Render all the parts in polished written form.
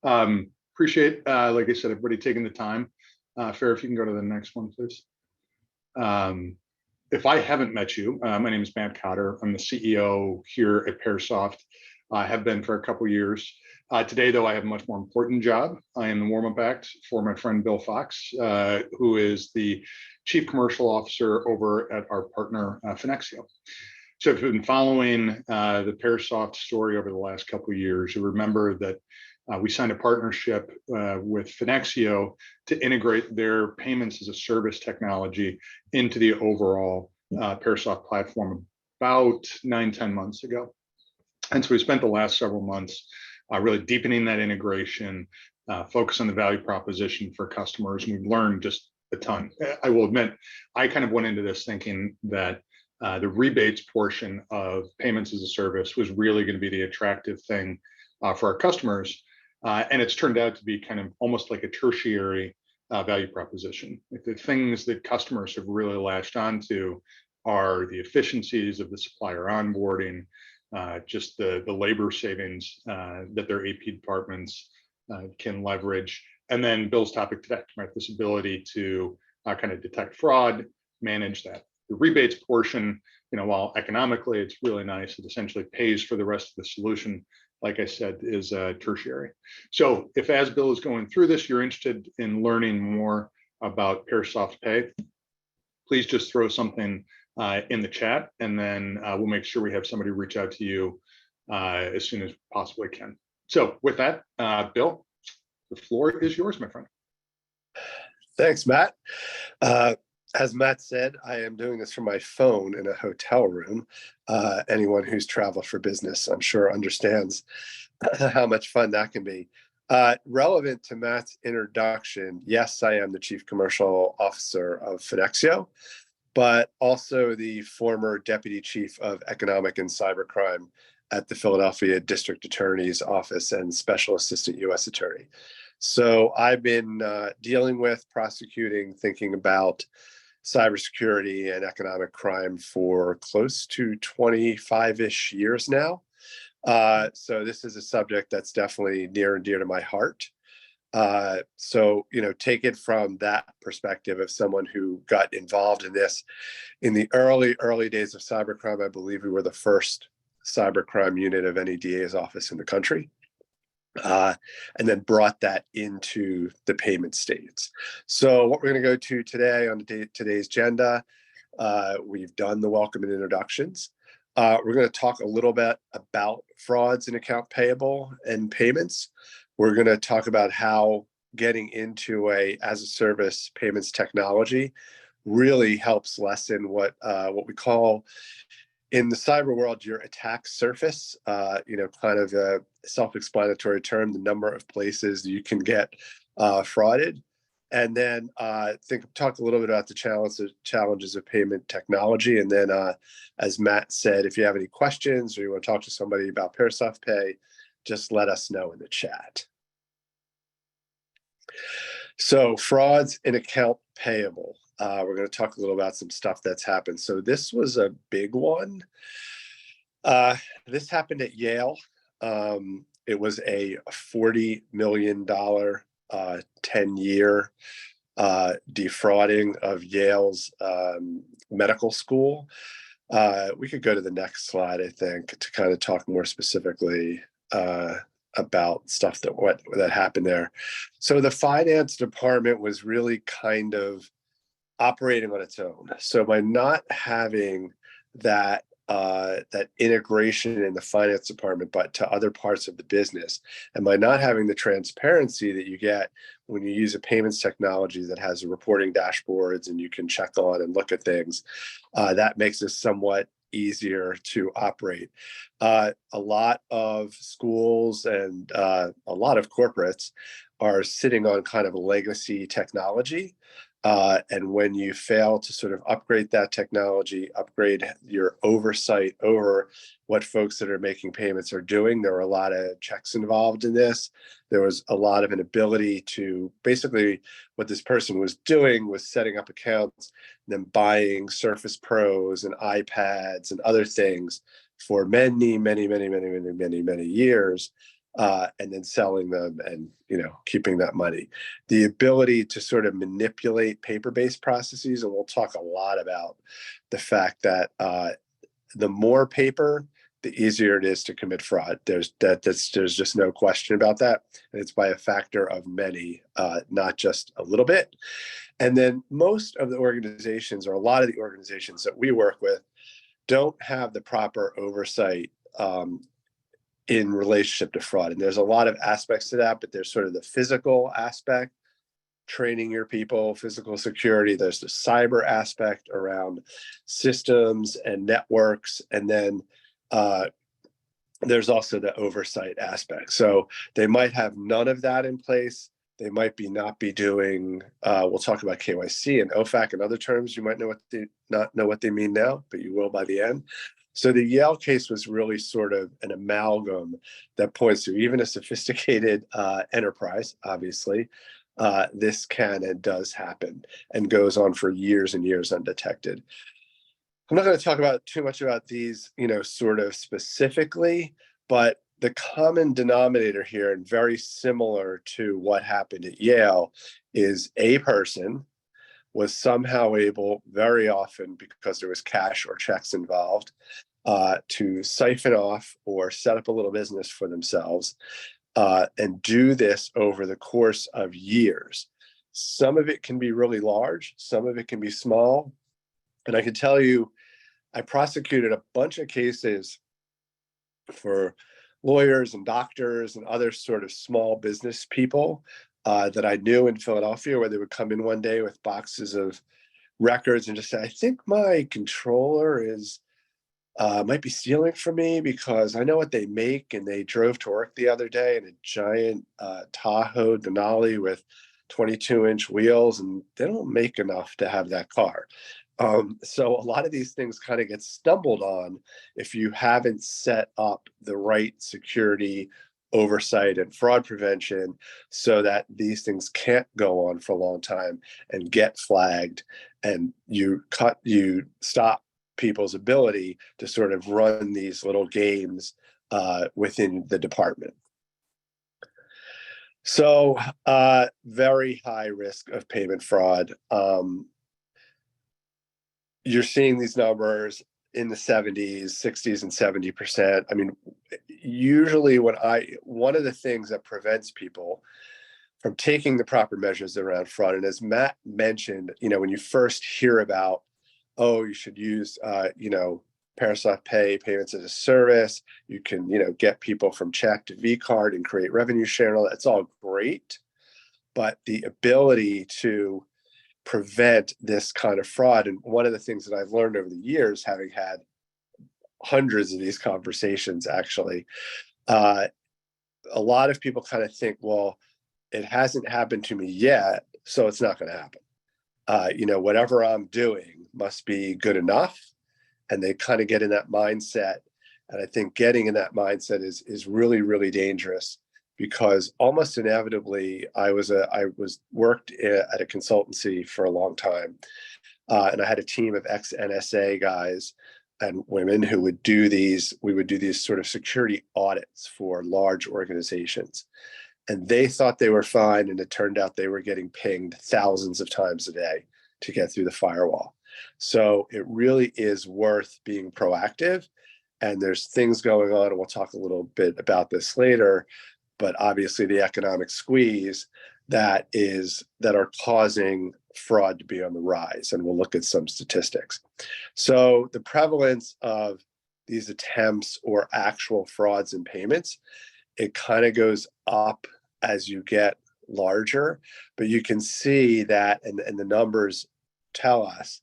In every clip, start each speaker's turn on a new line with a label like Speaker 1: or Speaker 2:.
Speaker 1: Appreciate, like I said, everybody taking the time. Farrah, if you can go to the next one, please. If I haven't met you, my name is Matt Cotter. I'm the CEO here at Pearsoft. I have been for a couple of years. Today, though, I have a much more important job. I am the warm-up act for my friend Bill Fox, who is the Chief Commercial Officer over at our partner, Finexio. So if you've been following the Pearsoft story over the last couple of years, you remember that we signed a partnership with Finexio to integrate their payments as a service technology into the overall Pearsoft platform about 9-10 months ago. And so we spent the last several months really deepening that integration, focus on the value proposition for customers, and we've learned just a ton. I will admit, I kind of went into this thinking that the rebates portion of payments as a service was really going to be the attractive thing for our customers. And it's turned out to be kind of almost like a tertiary value proposition. Like the things that customers have really latched onto are the efficiencies of the supplier onboarding, just the labor savings that their AP departments can leverage. And then Bill's topic today, right? This ability to kind of detect fraud, manage that. The rebates portion, while economically it's really nice, it essentially pays for the rest of the solution. Like I said, is tertiary. So if as Bill is going through this, you're interested in learning more about Pearsoft Pay, please just throw something in the chat, and then we'll make sure we have somebody reach out to you as soon as possibly can. So with that, Bill, the floor is yours, my friend.
Speaker 2: Thanks, Matt. As Matt said, I am doing this from my phone in a hotel room. Anyone who's traveled for business, I'm sure, understands how much fun that can be. Relevant to Matt's introduction, yes, I am the Chief Commercial Officer of Finexio, but also the former Deputy Chief of Economic and Cybercrime at the Philadelphia District Attorney's Office and Special Assistant U.S. Attorney. So I've been dealing with, prosecuting, thinking about cybersecurity and economic crime for close to 25-ish years now. So this is a subject that's definitely near and dear to my heart. So, take it from that perspective of someone who got involved in this in the early days of cybercrime. I believe we were the first cybercrime unit of any DA's office in the country. And then brought that into the payment states. So what we're going to go to today on today's agenda, we've done the welcome and introductions. We're going to talk a little bit about frauds in account payable and payments. We're going to talk about how getting into a as-a-service payments technology really helps lessen what we call in the cyber world your attack surface. Kind of a self-explanatory term, the number of places you can get frauded. And then talk a little bit about the challenges of payment technology. And then, as Matt said, if you have any questions or you want to talk to somebody about Pearsoft Pay, just let us know in the chat. So frauds in account payable. We're going to talk a little about some stuff that's happened. So this was a big one. This happened at Yale. It was a $40 million 10-year defrauding of Yale's medical school. We could go to the next slide, I think, to kind of talk more specifically about stuff that happened there. So the finance department was really kind of operating on its own. So by not having that integration in the finance department, but to other parts of the business, and by not having the transparency that you get when you use a payments technology that has reporting dashboards and you can check on and look at things, that makes this somewhat easier to operate. A lot of schools and a lot of corporates are sitting on kind of a legacy technology. And when you fail to sort of upgrade that technology, upgrade your oversight over what folks that are making payments are doing, there were a lot of checks involved in this. There was a lot of an ability to basically what this person was doing was setting up accounts, then buying Surface Pros and iPads and other things for many years and then selling them and, keeping that money. The ability to sort of manipulate paper-based processes, and we'll talk a lot about the fact that the more paper, the easier it is to commit fraud. There's just no question about that. And it's by a factor of many, not just a little bit. And then most of the organizations, or a lot of the organizations that we work with, don't have the proper oversight in relationship to fraud. And there's a lot of aspects to that, but there's sort of the physical aspect, training your people, physical security. There's the cyber aspect around systems and networks. And then there's also the oversight aspect. So they might have none of that in place. They might not be doing, we'll talk about KYC and OFAC and other terms. You might not know what they mean now, but you will by the end. So the Yale case was really sort of an amalgam that points to even a sophisticated enterprise, obviously, this can and does happen and goes on for years and years undetected. I'm not going to talk about too much about these, sort of specifically, but the common denominator here, and very similar to what happened at Yale, is a person was somehow able, very often because there was cash or checks involved, to siphon off or set up a little business for themselves and do this over the course of years. Some of it can be really large, some of it can be small. And I can tell you, I prosecuted a bunch of cases for lawyers and doctors and other sort of small business people that I knew in Philadelphia, where they would come in one day with boxes of records and just say, I think my controller might be stealing from me because I know what they make. And they drove to work the other day in a giant Tahoe Denali with 22-inch wheels, and they don't make enough to have that car. So a lot of these things kind of get stumbled on if you haven't set up the right security, oversight, and fraud prevention so that these things can't go on for a long time and get flagged, and you stop people's ability to sort of run these little games within the department. So very high risk of payment fraud. You're seeing these numbers in the 70s, 60s, and 70%. I mean, usually one of the things that prevents people from taking the proper measures around fraud, and as Matt mentioned, when you first hear about, oh, you should use, Parasoft Pay, payments as a service, you can, get people from check to V-card and create revenue share and all that. It's all great, but the ability to prevent this kind of fraud, and one of the things that I've learned over the years, having had hundreds of these conversations actually, a lot of people kind of think, well, it hasn't happened to me yet, so it's not going to happen. Whatever I'm doing must be good enough. And they kind of get in that mindset. And I think getting in that mindset is really, really dangerous, because almost inevitably I worked at a consultancy for a long time. And I had a team of ex-NSA guys and women who would do these sort of security audits for large organizations. And they thought they were fine. And it turned out they were getting pinged thousands of times a day to get through the firewall. So it really is worth being proactive. And there's things going on, and we'll talk a little bit about this later, but obviously the economic squeeze that are causing fraud to be on the rise. And we'll look at some statistics. So the prevalence of these attempts or actual frauds and payments, it kind of goes up as you get larger, but you can see that, and the numbers tell us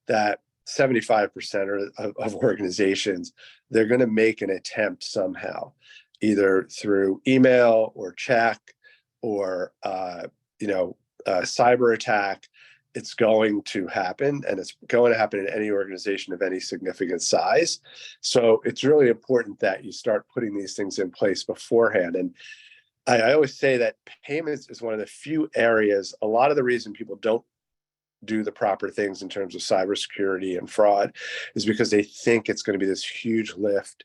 Speaker 2: that 75% of organizations, they're going to make an attempt somehow, either through email or check or cyber attack. It's going to happen, and it's going to happen in any organization of any significant size. So it's really important that you start putting these things in place beforehand. And I always say that payments is one of the few areas, a lot of the reason people don't do the proper things in terms of cybersecurity and fraud is because they think it's going to be this huge lift.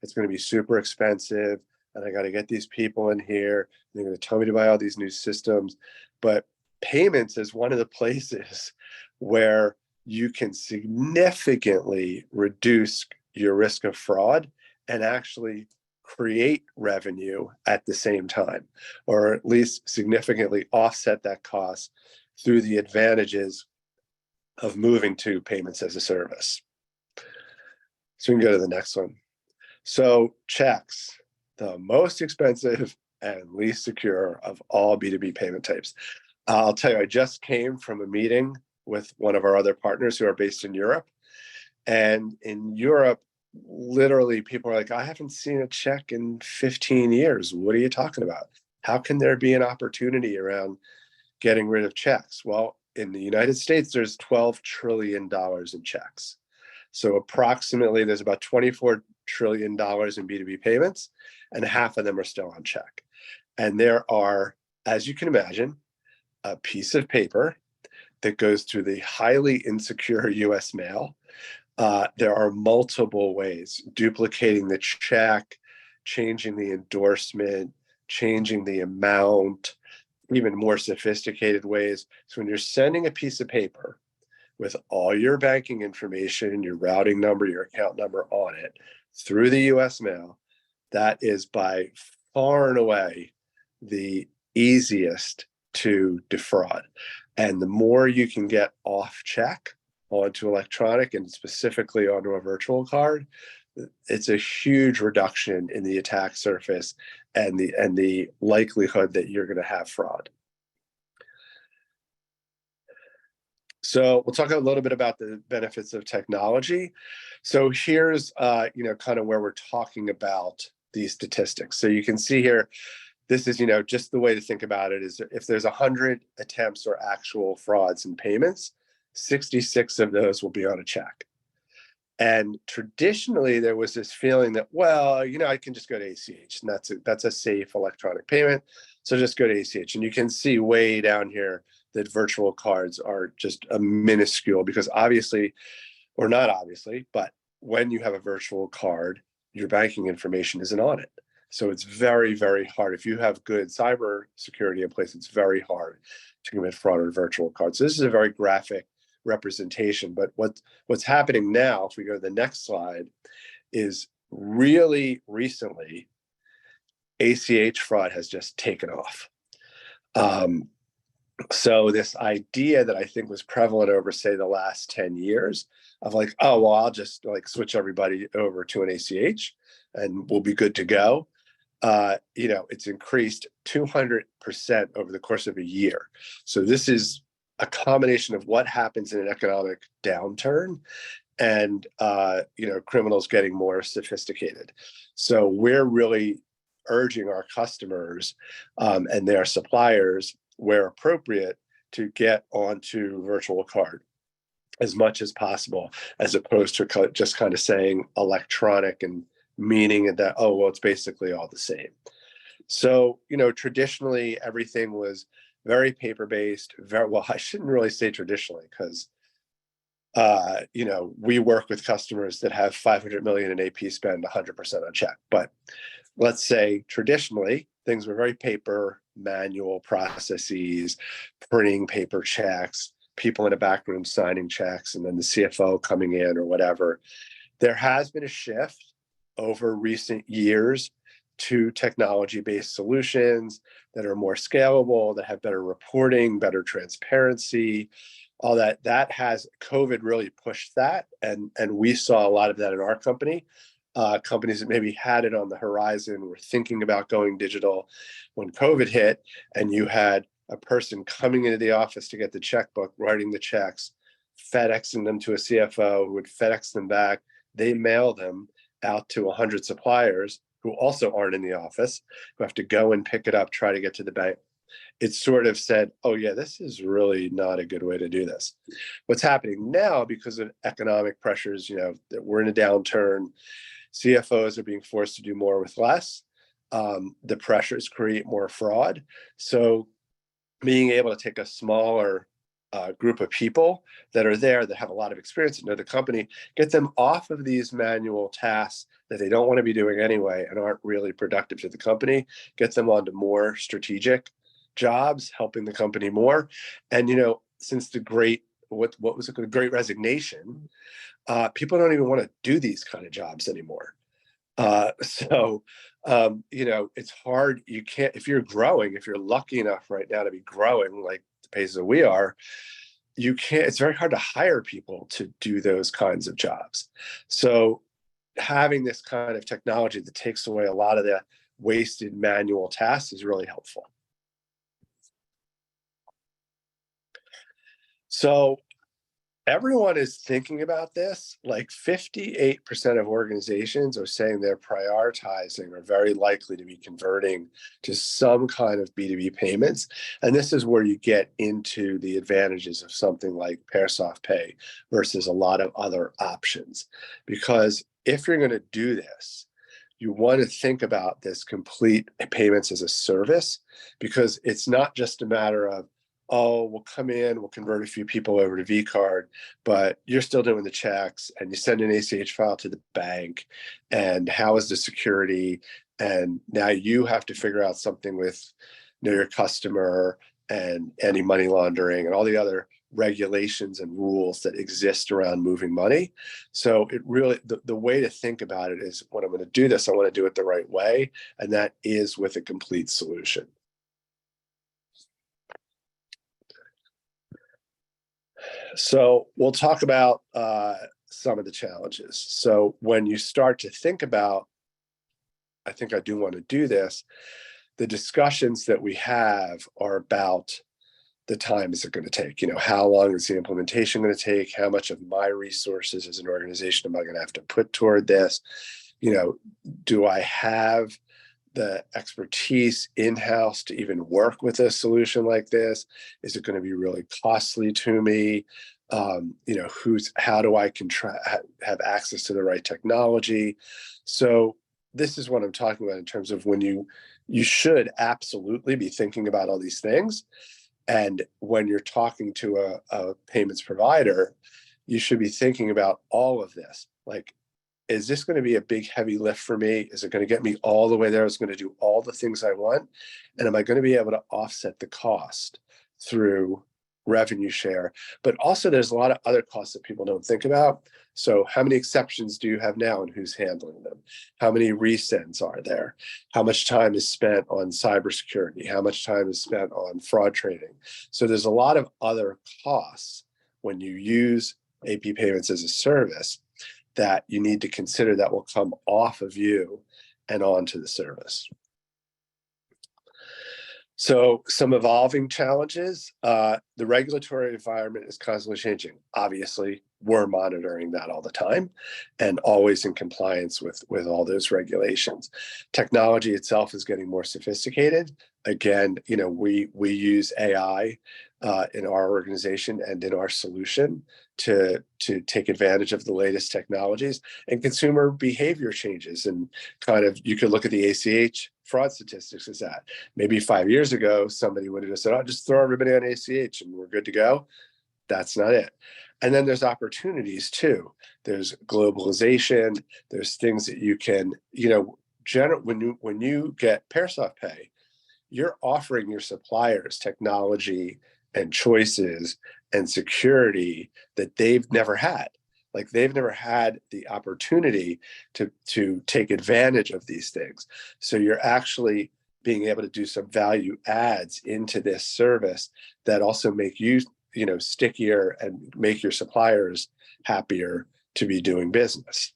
Speaker 2: It's going to be super expensive. and I got to get these people in here, and they're going to tell me to buy all these new systems. But payments is one of the places where you can significantly reduce your risk of fraud and actually create revenue at the same time, or at least significantly offset that cost through the advantages of moving to payments as a service. So we can go to the next one. So checks, the most expensive and least secure of all B2B payment types. I'll tell you, I just came from a meeting with one of our other partners who are based in Europe. And in Europe, literally people are like, I haven't seen a check in 15 years. What are you talking about? How can there be an opportunity around getting rid of checks? Well, in the United States, there's $12 trillion in checks. So approximately there's about $24 trillion in B2B payments, and half of them are still on check. And there are, as you can imagine, a piece of paper that goes through the highly insecure US mail. There are multiple ways, duplicating the check, changing the endorsement, changing the amount, even more sophisticated ways. So when you're sending a piece of paper with all your banking information, your routing number, your account number on it through the US mail, that is by far and away the easiest to defraud. And the more you can get off check onto electronic and specifically onto a virtual card, it's a huge reduction in the attack surface and the likelihood that you're going to have fraud. So we'll talk a little bit about the benefits of technology. So here's kind of where we're talking about these statistics. So you can see here, this is, just the way to think about it is if there's 100 attempts or actual frauds in payments, 66 of those will be on a check. And traditionally, there was this feeling that, well, I can just go to ACH, and that's a safe electronic payment. So just go to ACH. And you can see way down here that virtual cards are just a minuscule, because obviously, or not obviously, but when you have a virtual card, your banking information isn't on it. So it's very, very hard. If you have good cyber security in place, it's very hard to commit fraud on virtual cards. So this is a very graphic representation. But what's happening now, if we go to the next slide, is really recently, ACH fraud has just taken off. So this idea that I think was prevalent over, say, the last 10 years of like, oh, well, I'll just switch everybody over to an ACH and we'll be good to go. It's increased 200% over the course of a year. So this is a combination of what happens in an economic downturn and, criminals getting more sophisticated. So we're really urging our customers and their suppliers, where appropriate, to get onto virtual card as much as possible, as opposed to just kind of saying electronic and meaning that, oh, well, it's basically all the same. So, traditionally, everything was very paper-based, well, I shouldn't really say traditionally, because, we work with customers that have 500 million in AP spend 100% on check. But let's say traditionally, things were very paper, manual processes, printing paper checks, people in a back room signing checks, and then the CFO coming in or whatever. There has been a shift over recent years to technology-based solutions that are more scalable, that have better reporting, better transparency, all that. That has, COVID really pushed that. And we saw a lot of that in our company. Companies that maybe had it on the horizon were thinking about going digital when COVID hit, and you had a person coming into the office to get the checkbook, writing the checks, FedExing them to a CFO who would FedEx them back. They mail them out to 100 suppliers who also aren't in the office, who have to go and pick it up, try to get to the bank. It sort of said, oh yeah, this is really not a good way to do this. What's happening now, because of economic pressures, that we're in a downturn, CFOs are being forced to do more with less. The pressures create more fraud. So being able to take a smaller group of people that are there that have a lot of experience and know the company, get them off of these manual tasks that they don't want to be doing anyway and aren't really productive to the company, get them onto more strategic jobs, helping the company more. And, since the what was it, the Great Resignation, people don't even want to do these kind of jobs anymore. It's hard. You can't, if you're growing, if you're lucky enough right now to be growing like the pace that we are, you can't, it's very hard to hire people to do those kinds of jobs. So having this kind of technology that takes away a lot of the wasted manual tasks is really helpful. So everyone is thinking about this. Like 58% of organizations are saying they're prioritizing or very likely to be converting to some kind of B2B payments. And this is where you get into the advantages of something like Pearsoft Pay versus a lot of other options. Because if you're going to do this, you want to think about this complete payments as a service, because it's not just a matter of, oh, we'll come in, we'll convert a few people over to vCard, but you're still doing the checks and you send an ACH file to the bank. And how is the security? And now you have to figure out something with know your customer and any money laundering and all the other regulations and rules that exist around moving money. So it really, the way to think about it is, when I'm going to do this, I want to do it the right way. And that is with a complete solution. So we'll talk about some of the challenges. So when you start to think about, I think I do want to do this, the discussions that we have are about the time is it going to take? How long is the implementation going to take? How much of my resources as an organization am I going to have to put toward this? Do I have the expertise in-house to even work with a solution like this? Is it going to be really costly to me? How do I have access to the right technology? So this is what I'm talking about in terms of when you should absolutely be thinking about all these things. And when you're talking to a payments provider, you should be thinking about all of this. Like, is this going to be a big, heavy lift for me? Is it going to get me all the way there? Is it going to do all the things I want? And am I going to be able to offset the cost through revenue share? But also there's a lot of other costs that people don't think about. So how many exceptions do you have now and who's handling them? How many resends are there? How much time is spent on cybersecurity? How much time is spent on fraud training? So there's a lot of other costs when you use AP payments as a service that you need to consider that will come off of you and onto the service. So some evolving challenges. The regulatory environment is constantly changing. Obviously, we're monitoring that all the time and always in compliance with all those regulations. Technology itself is getting more sophisticated. Again, we use AI in our organization and in our solution to take advantage of the latest technologies, and consumer behavior changes. And kind of, you could look at the ACH fraud statistics as that. Maybe 5 years ago, somebody would have just said, "Oh, just throw everybody on ACH and we're good to go." That's not it. And then there's opportunities too. There's globalization. There's things that you can, when you get Pearsoft Pay, you're offering your suppliers technology and choices and security that they've never had. Like, they've never had the opportunity to take advantage of these things. So you're actually being able to do some value adds into this service that also make you, stickier and make your suppliers happier to be doing business.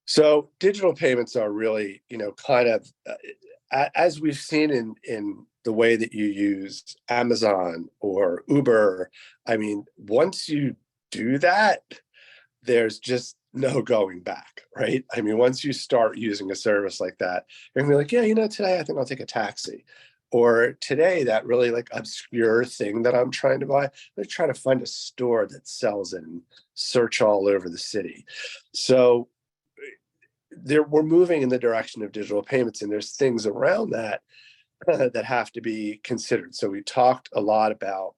Speaker 2: So digital payments are really, kind of, as we've seen in the way that you use Amazon or Uber. I mean, once you do that, there's just no going back, right? I mean, once you start using a service like that, you're gonna be like, yeah, today I think I'll take a taxi. Or today, that really obscure thing that I'm trying to buy, I'm trying to find a store that sells it and search all over the city. So we're moving in the direction of digital payments, and there's things around that that have to be considered. So we talked a lot about,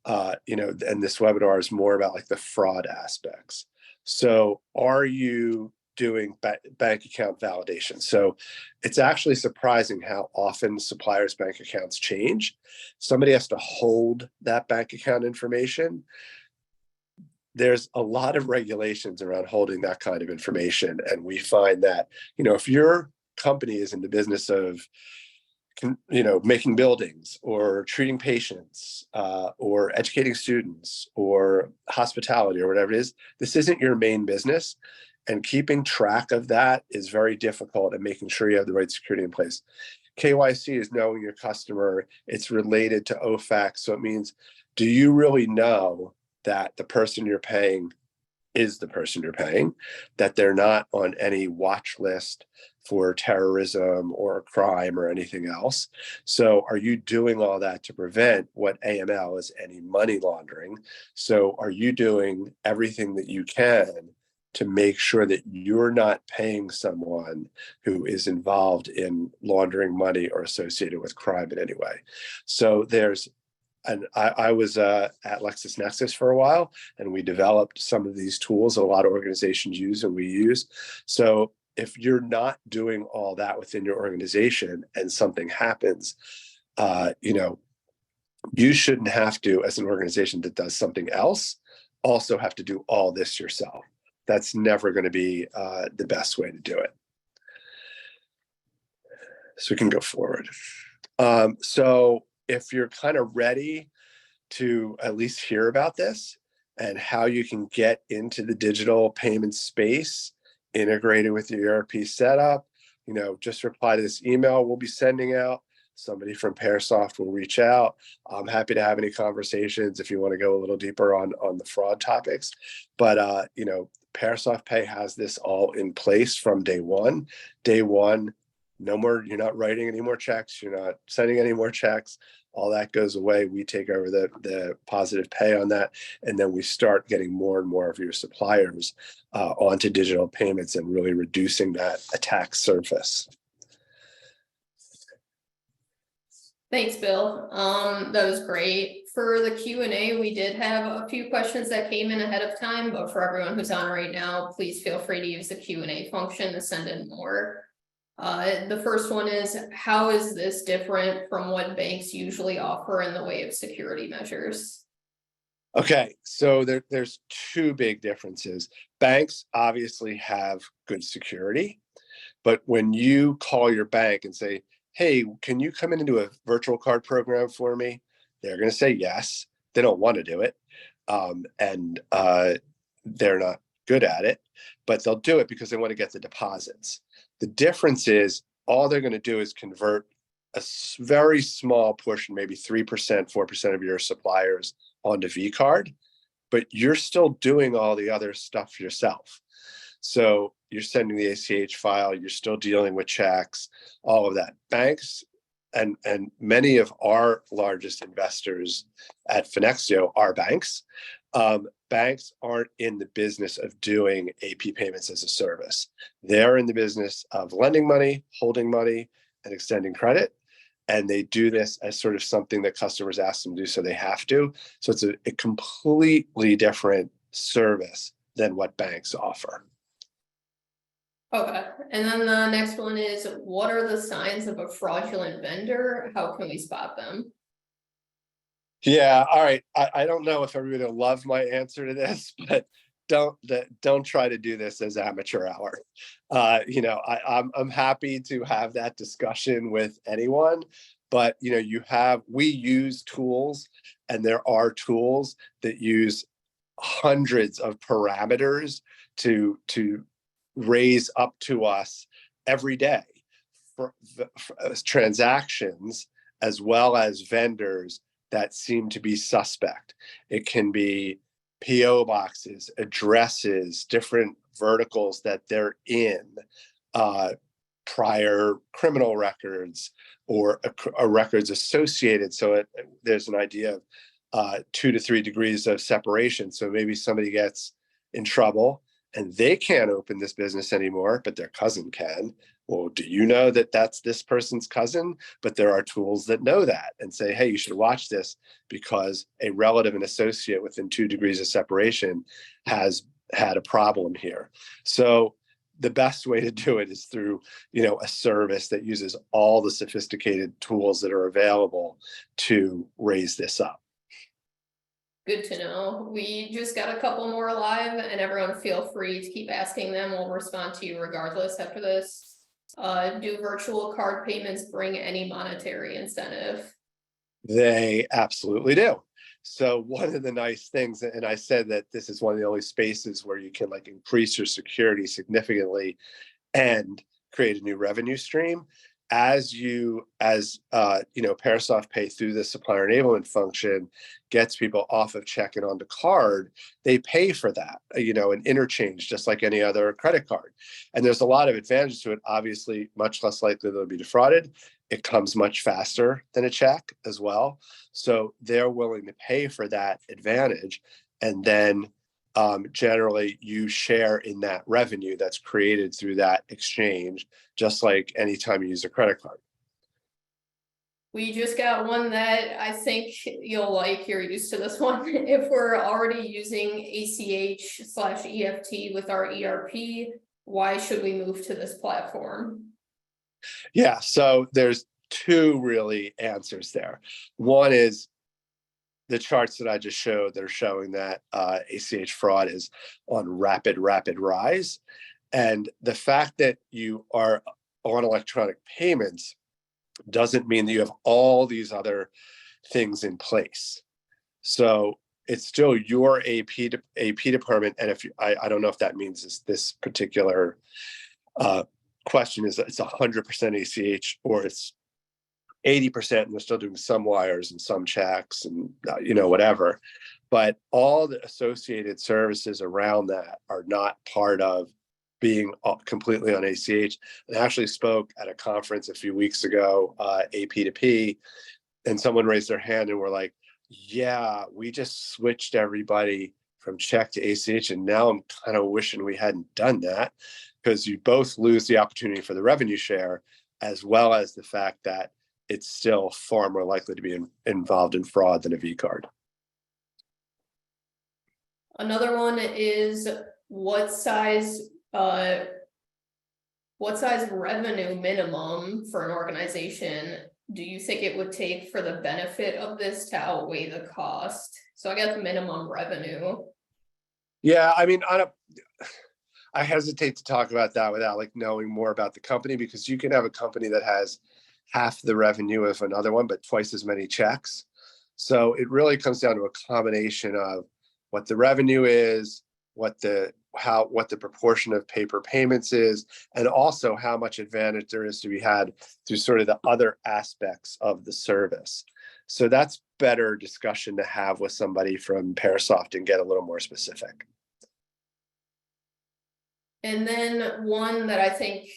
Speaker 2: and this webinar is more about like the fraud aspects. So are you doing bank account validation? So it's actually surprising how often suppliers' bank accounts change. Somebody has to hold that bank account information. There's a lot of regulations around holding that kind of information. And we find that, if your company is in the business of making buildings or treating patients or educating students or hospitality or whatever it is, this isn't your main business. And keeping track of that is very difficult, and making sure you have the right security in place. KYC is knowing your customer. It's related to OFAC. So it means, do you really know that the person you're paying is the person you're paying, that they're not on any watch list for terrorism or crime or anything else? So are you doing all that to prevent what AML is, any money laundering? So are you doing everything that you can to make sure that you're not paying someone who is involved in laundering money or associated with crime in any way? So I was at LexisNexis for a while, and we developed some of these tools that a lot of organizations use and we use. So if you're not doing all that within your organization and something happens, you shouldn't have to, as an organization that does something else, also have to do all this yourself. That's never going to be the best way to do it. So we can go forward. So if you're kind of ready to at least hear about this and how you can get into the digital payment space integrated with your ERP setup, just reply to this email we'll be sending out. Somebody from Pearsoft will reach out. I'm happy to have any conversations if you want to go a little deeper on the fraud topics. But Pearsoft Pay has this all in place from day one. Day one, no more, you're not writing any more checks, you're not sending any more checks. All that goes away. We take over the positive pay on that, and then we start getting more and more of your suppliers onto digital payments and really reducing that attack surface.
Speaker 3: Thanks, Bill. That was great. For the Q&A, we did have a few questions that came in ahead of time, but for everyone who's on right now, please feel free to use the Q&A function to send in more. The first one is, how is this different from what banks usually offer in the way of security measures?
Speaker 2: Okay, so there's two big differences. Banks obviously have good security, but when you call your bank and say, hey, can you come in and do a virtual card program for me? They're going to say yes. They don't want to do it. And they're not good at it, but they'll do it because they want to get the deposits. The difference is all they're going to do is convert a very small portion, maybe 3%, 4% of your suppliers onto V-Card, but you're still doing all the other stuff yourself. So you're sending the ACH file, you're still dealing with checks, all of that. Banks and many of our largest investors at Finexio are banks. Banks aren't in the business of doing AP payments as a service. They're in the business of lending money, holding money, and extending credit. And they do this as sort of something that customers ask them to do, so they have to. So it's a completely different service than what banks offer.
Speaker 3: Okay, and then the next one is, what are the signs of a fraudulent vendor? How can we spot them?
Speaker 2: Yeah, all right. I don't know if everybody will love my answer to this, but don't try to do this as amateur hour. I'm happy to have that discussion with anyone, but we use tools, and there are tools that use hundreds of parameters to raise up to us every day for transactions as well as vendors that seem to be suspect. It can be PO boxes, addresses, different verticals that they're in, prior criminal records, or records associated. So there's an idea of 2 to 3 degrees of separation. So maybe somebody gets in trouble and they can't open this business anymore, but their cousin can. Well, do you know that that's this person's cousin? But there are tools that know that and say, hey, you should watch this because a relative and associate within 2 degrees of separation has had a problem here. So the best way to do it is through, a service that uses all the sophisticated tools that are available to raise this up.
Speaker 3: Good to know. We just got a couple more live, and everyone feel free to keep asking them. We'll respond to you regardless after this. Do virtual card payments bring any monetary incentive?
Speaker 2: They absolutely do. So one of the nice things, and I said that this is one of the only spaces where you can increase your security significantly and create a new revenue stream. As Parasoft Pay through the supplier enablement function gets people off of check and onto card, they pay for that, an interchange, just like any other credit card. And there's a lot of advantages to it. Obviously, much less likely they'll be defrauded. It comes much faster than a check as well. So they're willing to pay for that advantage. And then generally you share in that revenue that's created through that exchange, just like anytime you use a credit card.
Speaker 3: We just got one that I think you'll like. You're used to this one. If we're already using ACH/EFT with our ERP, why should we move to this platform?
Speaker 2: Yeah, so there's 2 really answers there. One is the charts that I just showed. They're showing that ACH fraud is on rapid rise. And the fact that you are on electronic payments doesn't mean that you have all these other things in place. So it's still your AP department. And if I don't know if that means this particular question is that it's 100% ACH or it's 80% and they're still doing some wires and some checks and whatever. But all the associated services around that are not part of being completely on ACH. I actually spoke at a conference a few weeks ago, AP2P, and someone raised their hand and were like, yeah, we just switched everybody from check to ACH. And now I'm kind of wishing we hadn't done that, because you both lose the opportunity for the revenue share, as well as the fact that it's still far more likely to be involved in fraud than a V card.
Speaker 3: Another one is what size revenue minimum for an organization do you think it would take for the benefit of this to outweigh the cost? So I guess minimum revenue.
Speaker 2: Yeah, I mean, I hesitate to talk about that without knowing more about the company, because you can have a company that has half the revenue of another one, but twice as many checks. So it really comes down to a combination of what the revenue is, what the proportion of paper payments is, and also how much advantage there is to be had through sort of the other aspects of the service. So that's better discussion to have with somebody from Parasoft and get a little more specific.
Speaker 3: And then one that I think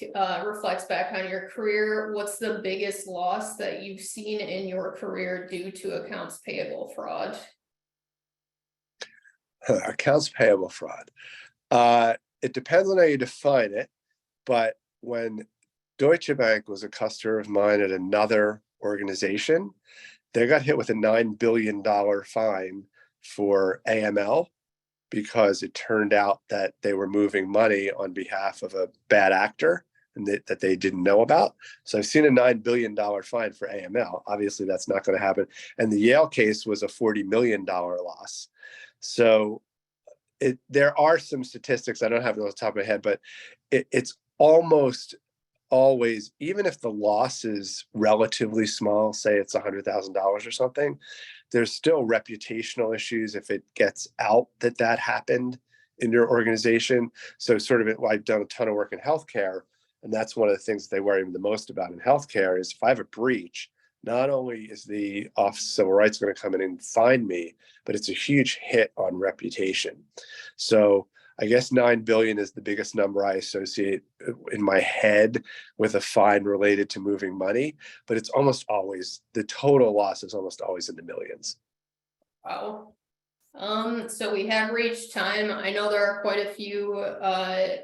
Speaker 3: reflects back on your career, what's the biggest loss that you've seen in your career due to accounts payable fraud?
Speaker 2: Accounts payable fraud. It depends on how you define it, but when Deutsche Bank was a customer of mine at another organization, they got hit with a $9 billion fine for AML, because it turned out that they were moving money on behalf of a bad actor and that they didn't know about. So I've seen a $9 billion fine for AML. Obviously, that's not going to happen. And the Yale case was a $40 million loss. So there are some statistics, I don't have it on the top of my head, but it's almost always, even if the loss is relatively small, say it's $100,000 or something, there's still reputational issues if it gets out that happened in your organization. So I've done a ton of work in healthcare, and that's one of the things that they worry the most about in healthcare is if I have a breach, not only is the Office of Civil Rights going to come in and find me, but it's a huge hit on reputation. So I guess 9 billion is the biggest number I associate in my head with a fine related to moving money, but it's almost always, the total loss is almost always in the millions.
Speaker 3: Wow. So we have reached time. I know there are quite a few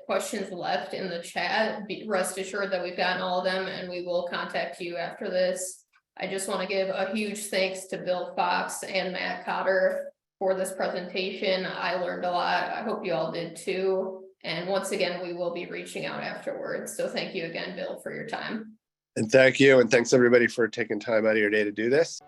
Speaker 3: questions left in the chat. Rest assured that we've gotten all of them and we will contact you after this. I just want to give a huge thanks to Bill Fox and Matt Cotter for this presentation. I learned a lot. I hope you all did too. And once again, we will be reaching out afterwards. So thank you again, Bill, for your time.
Speaker 2: And thank you. And thanks everybody for taking time out of your day to do this.